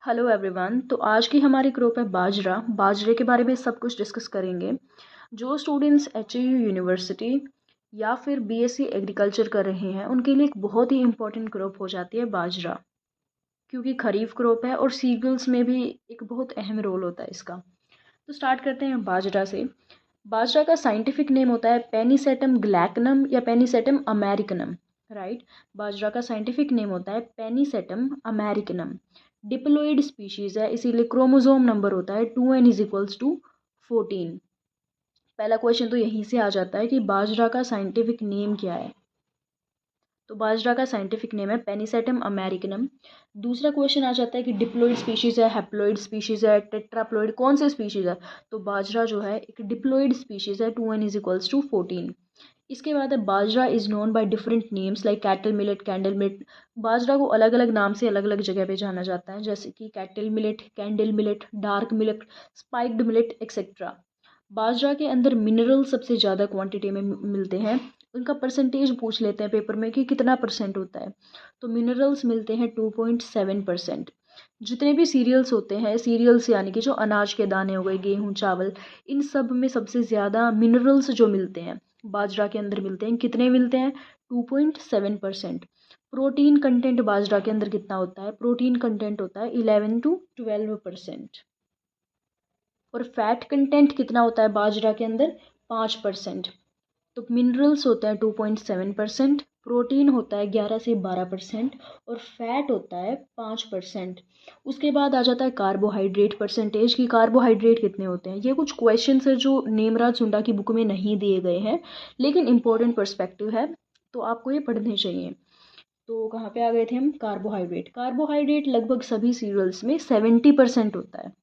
Hello everyone. तो आज की हमारी ग्रुप है बाजरे के बारे में सब कुछ डिस्कस करेंगे। जो स्टूडेंट्स एचयू यूनिवर्सिटी या फिर बीएससी एग्रीकल्चर कर रहे हैं उनके लिए एक बहुत ही इंपॉर्टेंट क्रॉप हो जाती है बाजरा, क्योंकि खरीफ क्रॉप है और सीरियल्स में भी एक बहुत अहम रोल होता है इसका। तो स्टार्ट करते हैं बाजरा से। बाजरा का साइंटिफिक नेम होता है पेनिसेटम ग्लैकनम या पेनिसेटम अमेरिकनम। राइट। बाजरा का साइंटिफिक नेम होता है पेनिसेटम अमेरिकनम। डिप्लोइड स्पीशीज है, इसीलिए क्रोमोसोम नंबर होता है 2n = 14। पहला क्वेश्चन तो यहीं से आ जाता है कि बाजरा का साइंटिफिक नेम क्या है। तो बाजरा का साइंटिफिक नेम है पेनिसेटम अमेरिकनम। दूसरा क्वेश्चन आ जाता है कि डिप्लोइड स्पीशीज़ है, हैप्लोइड स्पीशीज़ है, टेट्राप्लोइड, कौन से स्पीशीज़ है। तो बाजरा जो है एक डिप्लोइड स्पीशीज़ है, 2n = 14। इसके बाद है bajra is known by different names like cattle millet, candle millet. बाजरा को अलग अलग नाम से अलग अलग जगह पे जाना जाता है, जैसे कि cattle millet, candle millet, dark millet, spiked millet etcetera. बाजरा के अंदर मिनरल सबसे ज़्यादा क्वांटिटी में मिलते हैं। उनका परसेंटेज पूछ लेते हैं पेपर में कि कितना परसेंट होता है। तो मिनरल्स मिलते हैं 2.7%। जितने भी सीरियल्स होते हैं, सीरियल्स यानी कि जो अनाज के दाने हो गए, गेहूँ, चावल, इन सब में सबसे ज़्यादा मिनरल्स जो मिलते हैं बाजरा के अंदर मिलते हैं। कितने मिलते हैं? 2.7%। प्रोटीन कंटेंट बाजरा के अंदर कितना होता है? प्रोटीन कंटेंट होता है 11 to 12%। और फैट कंटेंट कितना होता है बाजरा के अंदर? 5%। तो मिनरल्स होता है 2.7%, प्रोटीन होता है 11 से 12% और फैट होता है 5%। उसके बाद आ जाता है कार्बोहाइड्रेट परसेंटेज की। कार्बोहाइड्रेट कितने होते हैं? ये कुछ क्वेश्चन है जो नेमराज सुंडा की बुक में नहीं दिए गए हैं, लेकिन इंपॉर्टेंट पर्सपेक्टिव है तो आपको ये पढ़ने चाहिए। तो कहाँ पे आ गए थे हम? कार्बोहाइड्रेट। कार्बोहाइड्रेट लगभग सभी सीरियल्स में 70% होता है।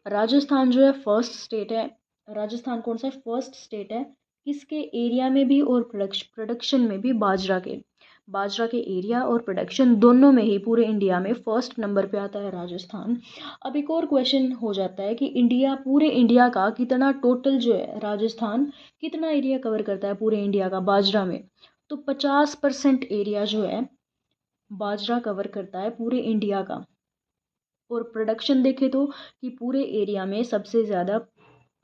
राजस्थान जो है फर्स्ट स्टेट है। राजस्थान कौन सा है? फर्स्ट स्टेट है। किसके एरिया में भी और प्रोडक्शन में भी? बाजरा के एरिया और प्रोडक्शन दोनों में ही पूरे इंडिया में फर्स्ट नंबर पे आता है राजस्थान। अब एक और क्वेश्चन हो जाता है कि पूरे इंडिया का कितना टोटल जो है, राजस्थान कितना एरिया कवर करता है पूरे इंडिया का बाजरा में? तो 50% एरिया जो है बाजरा कवर करता है पूरे इंडिया का। और प्रोडक्शन देखें तो कि पूरे एरिया में सबसे ज़्यादा,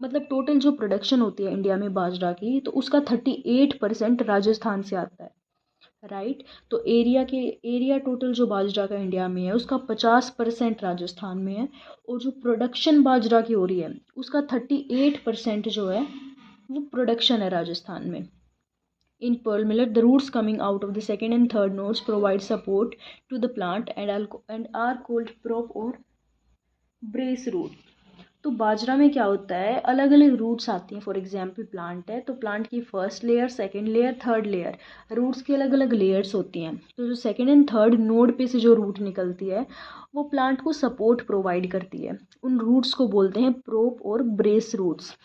मतलब टोटल जो प्रोडक्शन होती है इंडिया में बाजरा की, तो उसका 38% राजस्थान से आता है। राइट। तो एरिया टोटल जो बाजरा का इंडिया में है उसका 50% राजस्थान में है। और जो प्रोडक्शन बाजरा की हो रही है उसका 38% जो है वो प्रोडक्शन है राजस्थान में। In pearl millet, the roots coming out of the second and third nodes provide support to the plant and are called prop or brace root. तो बाजरा में क्या होता है, अलग अलग रूट्स आती हैं। फॉर एग्जांपल प्लांट है तो प्लांट की first layer, second layer, third layer, roots की अलग अलग लेयर्स होती हैं। तो जो सेकंड एंड थर्ड नोड पे से जो रूट निकलती है वो प्लांट को सपोर्ट प्रोवाइड करती है। उन रूट्स को बोलते हैं प्रोप और ब्रेस रूट्स।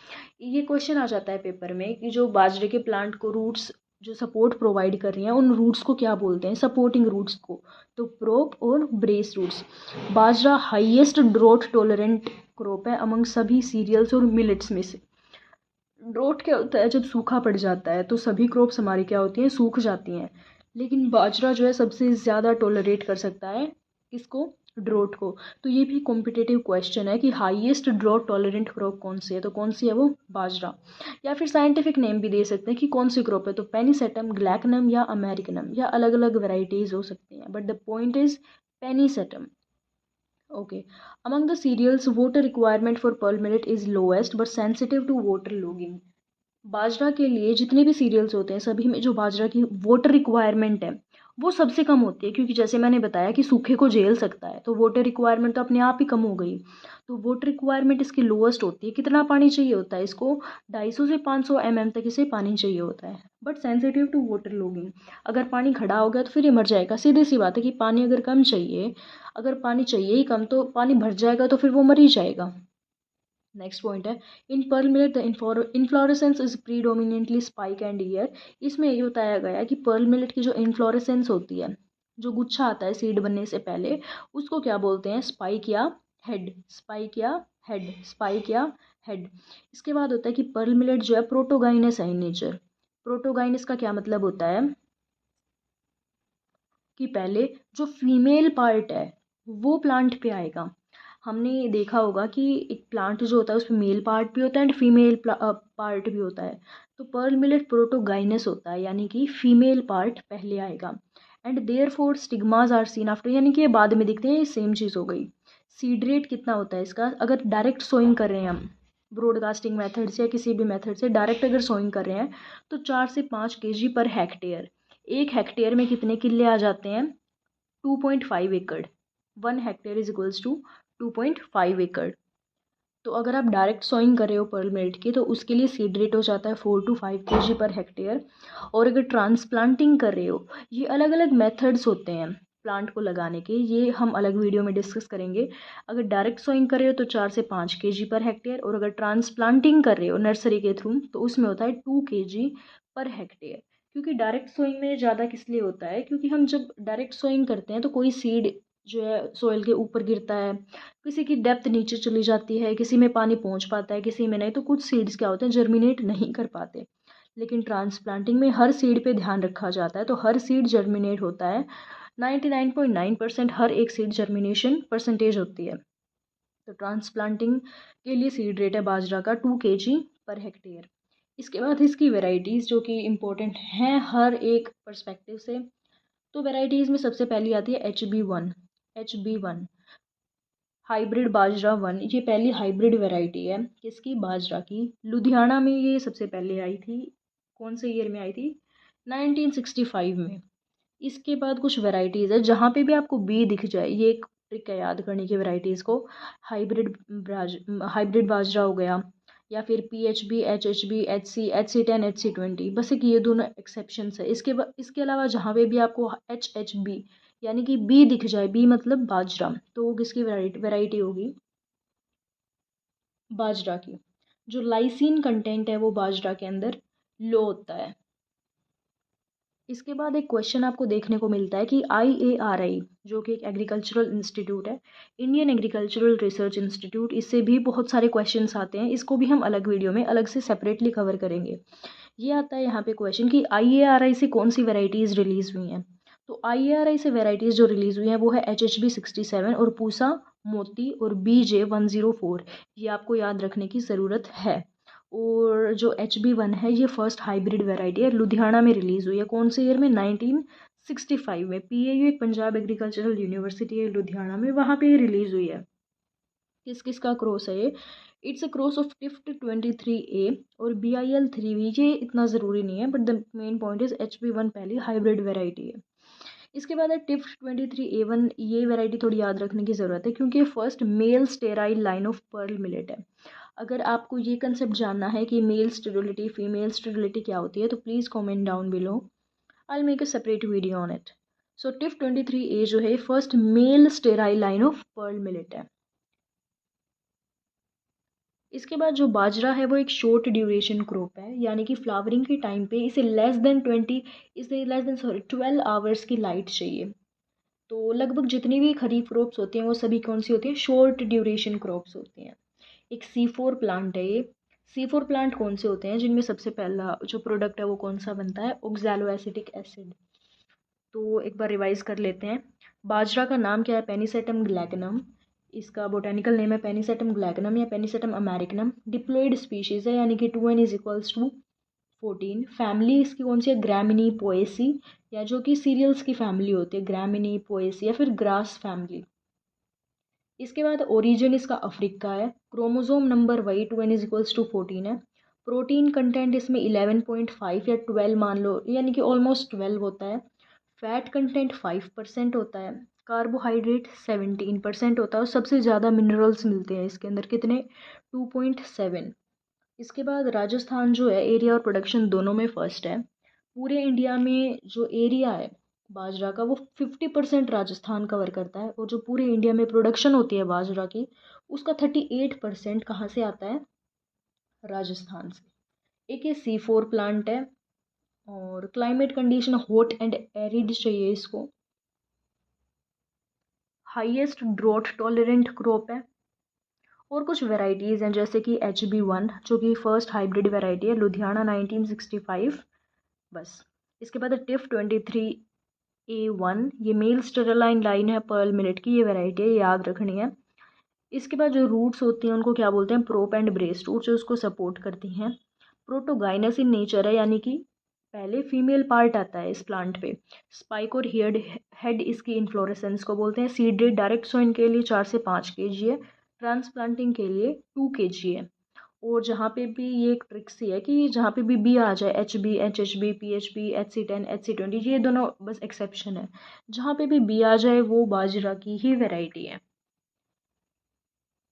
ये क्वेश्चन आ जाता है पेपर में कि जो बाजरे के प्लांट को रूट्स जो सपोर्ट प्रोवाइड कर रही हैं उन रूट्स को क्या बोलते हैं? सपोर्टिंग रूट्स को। तो प्रोप और ब्रेस रूट्स। बाजरा हाईएस्ट ड्रोट टॉलरेंट क्रॉप है अमंग सभी सीरियल्स और मिलेट्स में से। ड्रोट क्या होता है? जब सूखा पड़ जाता है तो सभी क्रॉप्स हमारी क्या होती हैं? सूख जाती हैं। लेकिन बाजरा जो है सबसे ज़्यादा टॉलरेट कर सकता है किसको? ड्रोट को। तो ये भी कॉम्पिटिटिव क्वेश्चन है कि हाईएस्ट ड्रोट टॉलरेंट क्रॉप कौन सी है, तो कौन सी है वो? बाजरा। या फिर साइंटिफिक नेम भी दे सकते हैं कि कौन सी क्रॉप है, तो पेनिसेटम ग्लैकनम या अमेरिकनम, या अलग अलग वेराइटीज़ हो सकती हैं, but the point is pennisetum. Okay. Among the cereals, water requirement for pearl millet is lowest but sensitive to water logging. बाजरा के लिए जितने भी सीरियल्स होते हैं सभी में जो बाजरा की वाटर रिक्वायरमेंट है वो सबसे कम होती है, क्योंकि जैसे मैंने बताया कि सूखे को झेल सकता है तो वाटर रिक्वायरमेंट तो अपने आप ही कम हो गई। तो वाटर रिक्वायरमेंट इसकी लोएस्ट होती है। कितना पानी चाहिए होता है इसको? 250 से 500 mm तक इसे पानी चाहिए होता है, but sensitive to water logging. अगर पानी खड़ा हो गया तो फिर ये मर जाएगा। सीधी सी बात है कि पानी अगर कम चाहिए, अगर पानी चाहिए ही कम, तो पानी भर जाएगा तो फिर वो मर ही जाएगा। नेक्स्ट पॉइंट है in pearl millet the inflorescence is predominantly spike and ear. इसमें ये बताया गया है कि पर्ल मिलेट की जो इन्फ्लोरेसेंस होती है, जो गुच्छा आता है सीड बनने से पहले, उसको क्या बोलते हैं? स्पाइक या हेड। स्पाइक या हेड, स्पाइक या हेड। इसके बाद होता है कि पर्ल मिलेट जो है प्रोटोगाइनस है इन नेचर। प्रोटोगाइनस का क्या मतलब होता है कि पहले जो फीमेल पार्ट है वो प्लांट पे आएगा। हमने देखा होगा कि एक प्लांट जो होता है उसमें मेल पार्ट भी होता है एंड फीमेल पार्ट भी होता है। तो पर्ल मिलेट प्रोटोगाइनस होता है, यानी कि फीमेल पार्ट पहले आएगा। And there four stigmas are seen after, यानी कि ये बाद में दिखते हैं, ये सेम चीज़ हो गई। सीड रेट कितना होता है इसका, अगर डायरेक्ट सोइंग कर रहे हैं हम ब्रॉडकास्टिंग मेथड से या किसी भी मेथड से डायरेक्ट अगर सोइंग कर रहे हैं तो 4 से 5 kg पर हेक्टेयर। एक हेक्टेयर में कितने किले आ जाते हैं, 2.5 एकड़। 1 हेक्टेयर इज इक्वल्स टू 2.5 एकड़। तो अगर आप डायरेक्ट सोइंग कर रहे हो पर्ल मिलेट की तो उसके लिए सीड रेट हो जाता है 4 to 5 kg पर हेक्टेयर। और अगर ट्रांसप्लांटिंग कर रहे हो, ये अलग अलग मेथड्स होते हैं प्लांट को लगाने के, ये हम अलग वीडियो में डिस्कस करेंगे। अगर डायरेक्ट सोइंग कर रहे हो तो 4 से 5 kg पर हेक्टेयर, और अगर ट्रांसप्लांटिंग कर रहे हो नर्सरी के थ्रू तो उसमें होता है 2 kg पर हेक्टेयर। क्योंकि डायरेक्ट सोइंग में ज़्यादा किस लिए होता है, क्योंकि हम जब डायरेक्ट सोइंग करते हैं तो कोई सीड जो है सोइल के ऊपर गिरता है, किसी की डेप्थ नीचे चली जाती है, किसी में पानी पहुंच पाता है, किसी में नहीं, तो कुछ सीड्स क्या होते हैं जर्मिनेट नहीं कर पाते। लेकिन ट्रांसप्लांटिंग में हर सीड पे ध्यान रखा जाता है, तो हर सीड जर्मिनेट होता है। 99.9% हर एक सीड जर्मिनेशन परसेंटेज होती है। तो ट्रांसप्लांटिंग के लिए सीड रेट है बाजरा का 2 kg पर हेक्टेयर। इसके बाद इसकी वेराइटीज़ जो कि इम्पोर्टेंट हैं हर एक पर्सपेक्टिव से। तो वेराइटीज़ में सबसे पहली आती है HB1। HB1 हाइब्रिड बाजरा 1, ये पहली हाइब्रिड वैरायटी है किसकी, बाजरा की। लुधियाना में ये सबसे पहले आई थी। कौन से ईयर में आई थी, 1965 में। इसके बाद कुछ वैरायटीज़ है जहाँ पे भी आपको बी दिख जाए, ये एक ट्रिक है याद करने की वैरायटीज़ को। हाइब्रिड बाजरा हो गया, या फिर PHB, HHB, HC, HC10, HC20, बस एक ये दोनों एक्सेप्शंस है। इसके अलावा जहाँ पे भी आपको HHB यानी कि बी दिख जाए, बी मतलब बाजरा, तो वो किसकी वैरायटी होगी, बाजरा की। जो लाइसिन कंटेंट है वो बाजरा के अंदर लो होता है। इसके बाद एक क्वेश्चन आपको देखने को मिलता है कि IARI जो कि एक एग्रीकल्चरल इंस्टीट्यूट है, इंडियन एग्रीकल्चरल रिसर्च इंस्टीट्यूट, इससे भी बहुत सारे क्वेश्चंस आते हैं। इसको भी हम अलग वीडियो में अलग से सेपरेटली कवर करेंगे। ये आता है यहाँ पे क्वेश्चन कि IARI से कौन सी वेराइटीज़ रिलीज़ हुई हैं। तो IARI से वेराइटीज़ जो रिलीज़ हुई हैं वो है HHB 67 और पूसा मोती और BJ 104। ये आपको याद रखने की ज़रूरत है। और जो HB1 है ये फर्स्ट हाइब्रिड वैरायटी है, लुधियाना में रिलीज़ हुई है। कौन से ईयर में, 1965 में। PAU एक पंजाब एग्रीकल्चरल यूनिवर्सिटी है लुधियाना में, वहाँ पे ये रिलीज़ हुई है। किस किस का क्रॉस है ये, it's a cross of Tift 23A और BIL 3V। ये इतना ज़रूरी नहीं है, but the main point is HB1 पहली हाइब्रिड वैरायटी है। इसके बाद है टिफ्ट 23A1। ये वैरायटी थोड़ी याद रखने की ज़रूरत है क्योंकि ये first male sterile line of pearl millet है। अगर आपको ये कंसेप्ट जानना है कि मेल स्टेरिलिटी फीमेल स्टेरिलिटी क्या होती है तो please comment down below, I will make a separate video on it. So Tift 23A जो है first male sterile line of pearl millet है। इसके बाद जो बाजरा है वो एक शॉर्ट ड्यूरेशन क्रॉप है, यानी कि फ्लावरिंग के टाइम पे इसे लेस देन 12 आवर्स की लाइट चाहिए। तो लगभग जितनी भी खरीफ क्रॉप्स होती हैं वो सभी कौन सी होती हैं, शॉर्ट ड्यूरेशन क्रॉप्स होती हैं। एक C4 प्लांट है ये। C4 प्लांट कौन से होते हैं, जिनमें सबसे पहला जो प्रोडक्ट है वो कौन सा बनता है, ऑक्सैलोएसिटिक एसिड। तो एक बार रिवाइज कर लेते हैं। बाजरा का नाम क्या है, पेनिसेटम ग्लैकनम। इसका बोटेनिकल नेम है पेनिसेटम ग्लैकनम या पेनिसेटम अमेरिकनम। डिप्लॉयड स्पीशीज़ है, यानी कि 2n is equals to 14। Family इसकी कौन सी है, ग्रामिनी पोएसी, या जो कि सीरियल्स की फैमिली होती है, ग्रामिनी पोएसी या फिर ग्रास फैमिली। इसके बाद ओरिजिन इसका अफ्रीका है। क्रोमोसोम नंबर वही 2n इज इक्वल्स टू 14 है। प्रोटीन कंटेंट इसमें 11.5 या 12 मान लो, यानी कि ऑलमोस्ट 12 होता है। फैट कंटेंट 5% होता है। कार्बोहाइड्रेट 17% होता है और सबसे ज़्यादा मिनरल्स मिलते हैं इसके अंदर, कितने, 2.7। इसके बाद राजस्थान जो है एरिया और प्रोडक्शन दोनों में फर्स्ट है। पूरे इंडिया में जो एरिया है बाजरा का वो 50% राजस्थान कवर करता है, और जो पूरे इंडिया में प्रोडक्शन होती है बाजरा की उसका 38% कहाँ से आता है, राजस्थान से। एक ये C4 प्लांट है, और climate condition hot and arid चाहिए इसको। हाईएस्ट ड्रॉट टॉलरेंट क्रॉप है। और कुछ वेराइटीज़ हैं जैसे कि HB1 जो कि फर्स्ट हाइब्रिड वेराइटी है, लुधियाना 1965। बस। इसके बाद टिफ 23 A1 ये मेल स्टेरलाइन लाइन है पर्ल मिलेट की, ये वैरायटी है, याद रखनी है। इसके बाद जो रूट्स होती हैं उनको क्या बोलते हैं, प्रोप एंड ब्रेस्ट रूट्स, जो उसको सपोर्ट करती हैं। प्रोटोगाइनस इन नेचर है, यानी कि पहले फीमेल पार्ट आता है इस प्लांट पे। स्पाइक और हेड इसकी इन्फ्लोरेसेंस को बोलते हैं। सीड रेट डायरेक्ट सोइन के लिए 4 से 5 kg है, ट्रांसप्लांटिंग के लिए 2 kg है। और जहाँ पे भी ये एक ट्रिक सी है कि जहाँ पे भी बी आ जाए, HB, HHB, PHB, HC10, HC20, ये दोनों बस एक्सेप्शन है। जहाँ पे भी बी आ जाए वो बाजरा की ही वैरायटी है।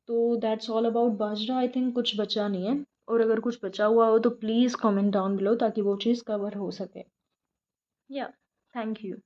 तो that's all about bajra. I think कुछ बचा नहीं है, और अगर कुछ बचा हुआ हो तो प्लीज़ कमेंट डाउन बिलो ताकि वो चीज़ कवर हो सके। या थैंक यू।